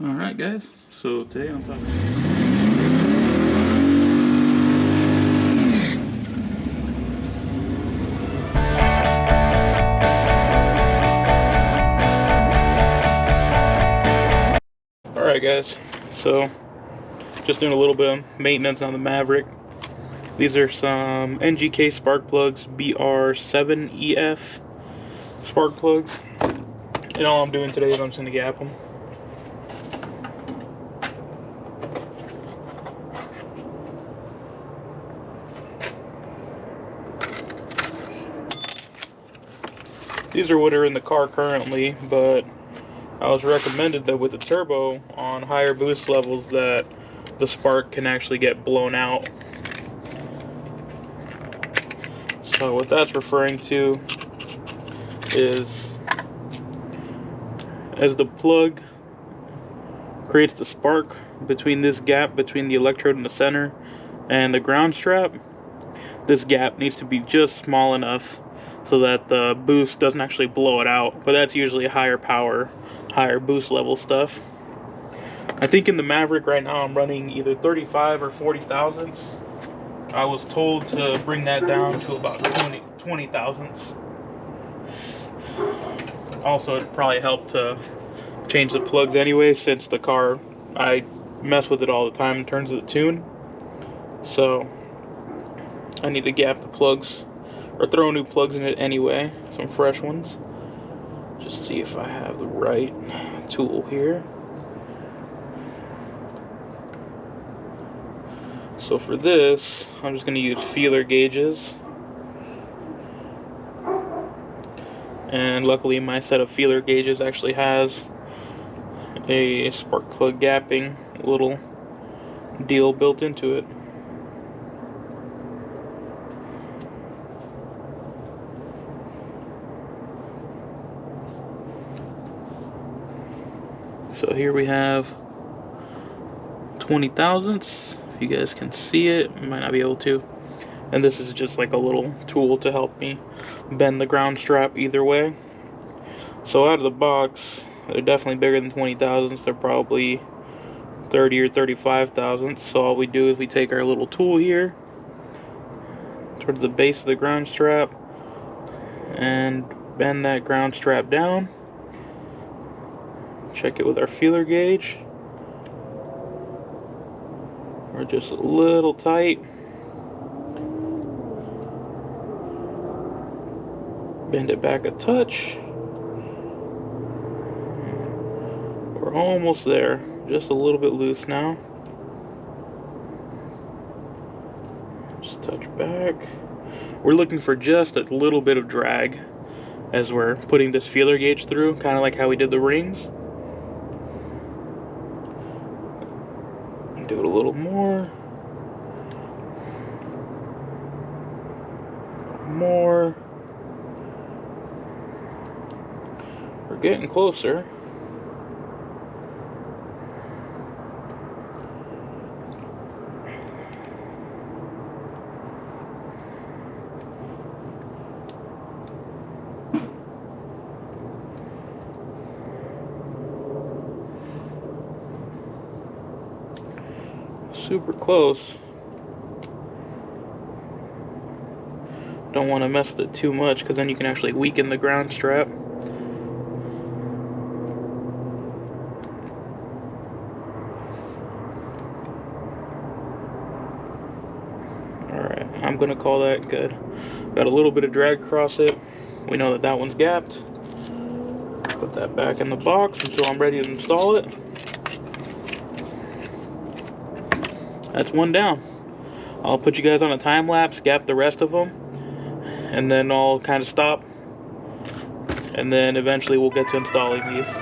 Alright guys, so today I'm talking. Alright guys, so just doing a little bit of maintenance on the Maverick. These are some NGK spark plugs, BR7EF spark plugs. And all I'm doing today is I'm just going to gap them. These are what are in the car currently, but I was recommended that with the turbo on higher boost levels that the spark can actually get blown out. So what that's referring to is as the plug creates the spark between this gap between the electrode in the center and the ground strap, this gap needs to be just small enough so that the boost doesn't actually blow it out. But that's usually higher power, higher boost level stuff. I think in the Maverick right now I'm running either 35 or 40 thousandths. I was told to bring that down to about 20 thousandths. Also, it'd probably help to change the plugs anyway, since the car, I mess with it all the time in terms of the tune. So I need to gap the plugs or throw new plugs in it anyway, some fresh ones. Just see if I have the right tool here. So for this, I'm just going to use feeler gauges. And luckily my set of feeler gauges actually has a spark plug gapping little deal built into it. So here we have 20 thousandths. If you guys can see it, you might not be able to. And this is just like a little tool to help me bend the ground strap either way. So out of the box, they're definitely bigger than 20 thousandths. They're probably 30 or 35 thousandths. So all we do is we take our little tool here towards the base of the ground strap and bend that ground strap down. Check it with our feeler gauge. We're just a little tight. Bend it back a touch. We're almost there. Just a little bit loose now. Just touch back. We're looking for just a little bit of drag as we're putting this feeler gauge through, kind of like how we did the rings. Do it a little more. More. We're getting closer. Super close. Don't want to mess with it too much because then you can actually weaken the ground strap. Alright, I'm going to call that good. Got a little bit of drag across it. We know that that one's gapped. Put that back in the box until I'm ready to install it. That's one down. I'll put you guys on a time lapse, gap the rest of them, and then I'll kind of stop, and then eventually we'll get to installing these.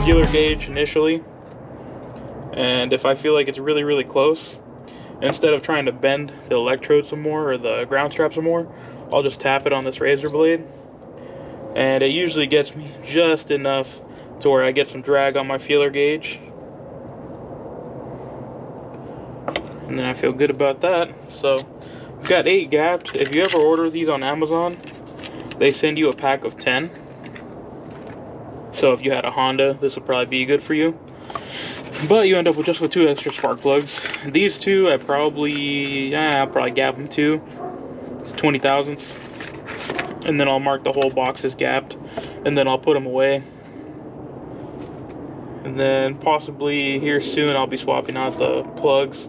feeler gauge initially, and if I feel like it's really, really close, instead of trying to bend the electrode some more or the ground strap some more, I'll just tap it on this razor blade, and it usually gets me just enough to where I get some drag on my feeler gauge, and then I feel good about that. So I've got 8 gapped. If you ever order these on Amazon, they send you a pack of 10. So if you had a Honda, this would probably be good for you. But you end up with just 2 extra spark plugs. These 2, I'll probably gap them too. It's 20 thousandths. And then I'll mark the whole box as gapped. And then I'll put them away. And then possibly here soon I'll be swapping out the plugs.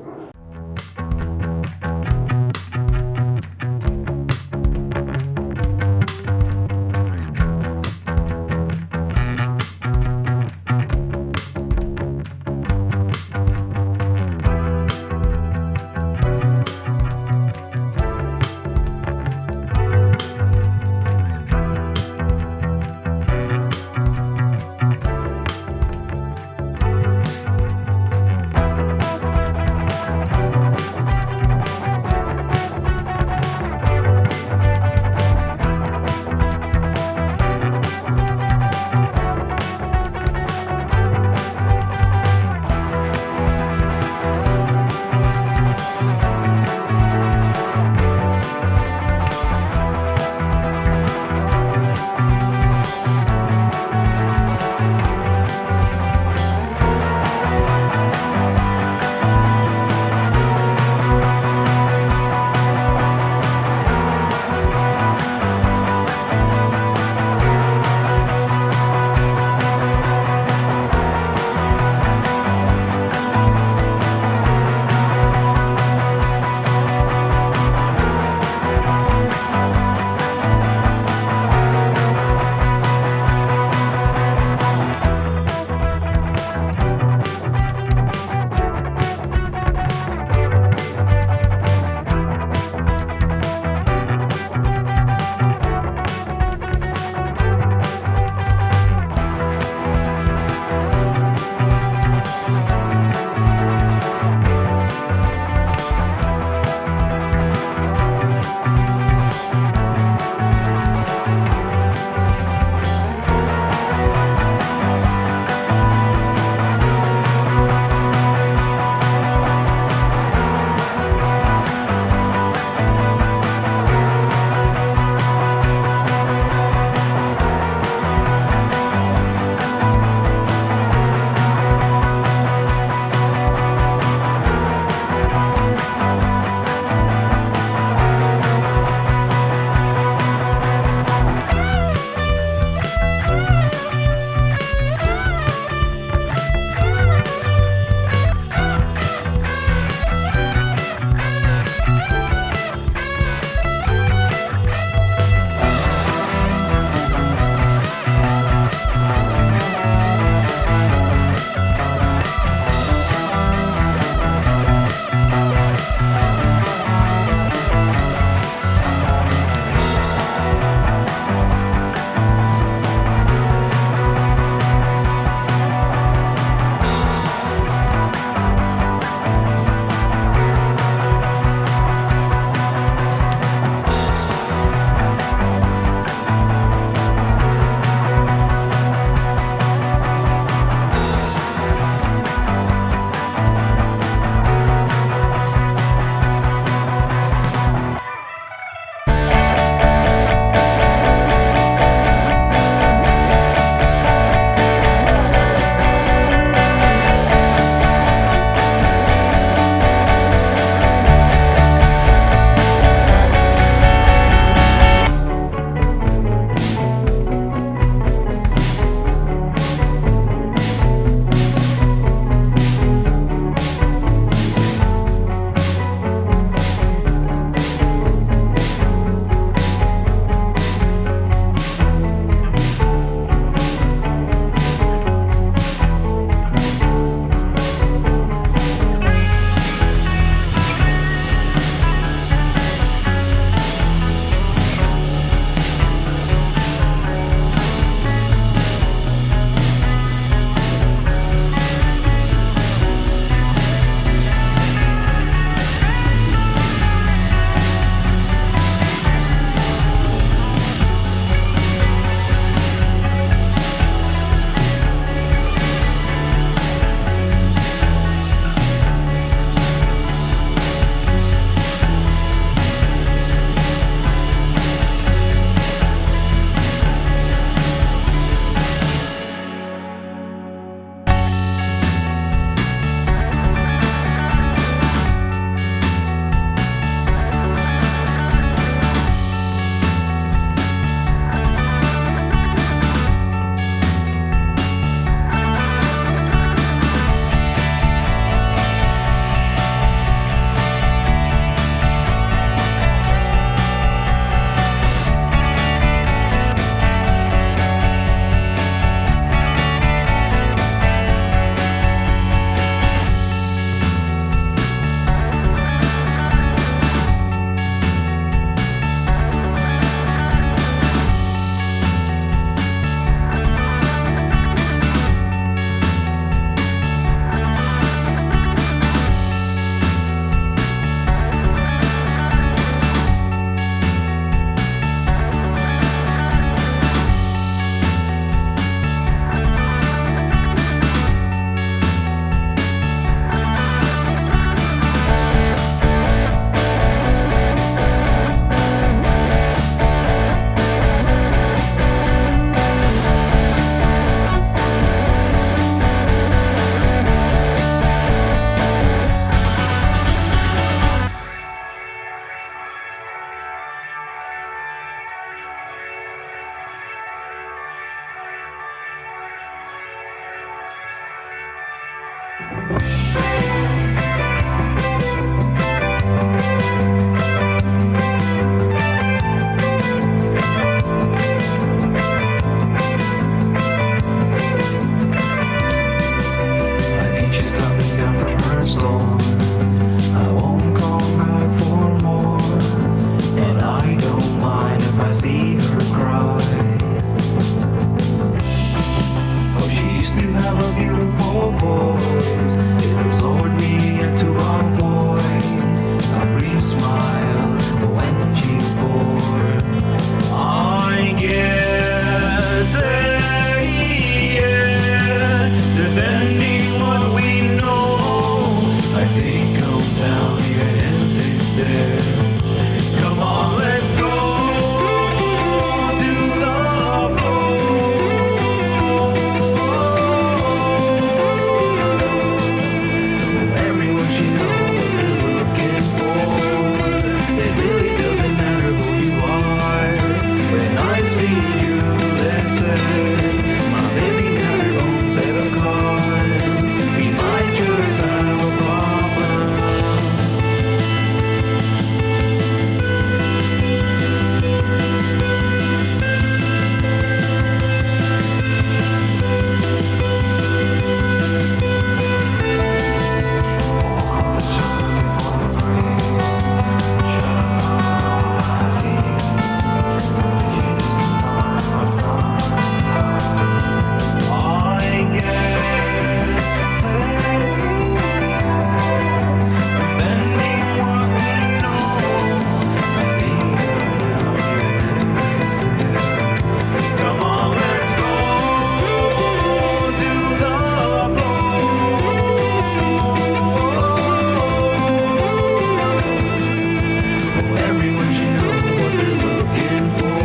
everyone should know what they're looking for.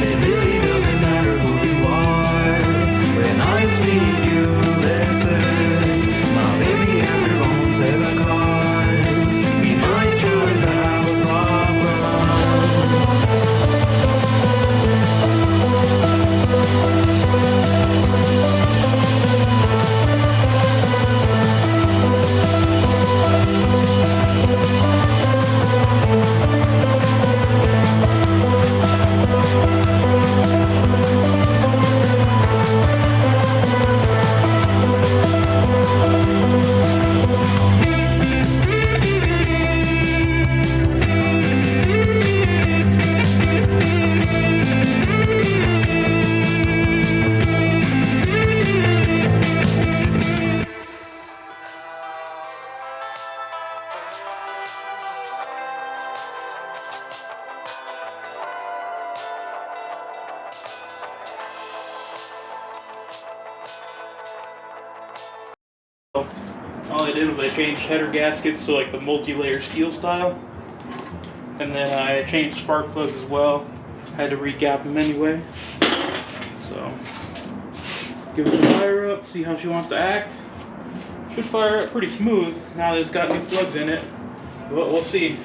It really doesn't matter who you are. When I speak, you listen. My baby has her own set of cards. Be nice, tries to have a problem. All I did was I changed header gaskets to like the multi-layer steel style, and then I changed spark plugs as well. Had to re-gap them anyway. So give it a fire up, see how she wants to act. Should fire up pretty smooth now that it's got new plugs in it, but we'll see.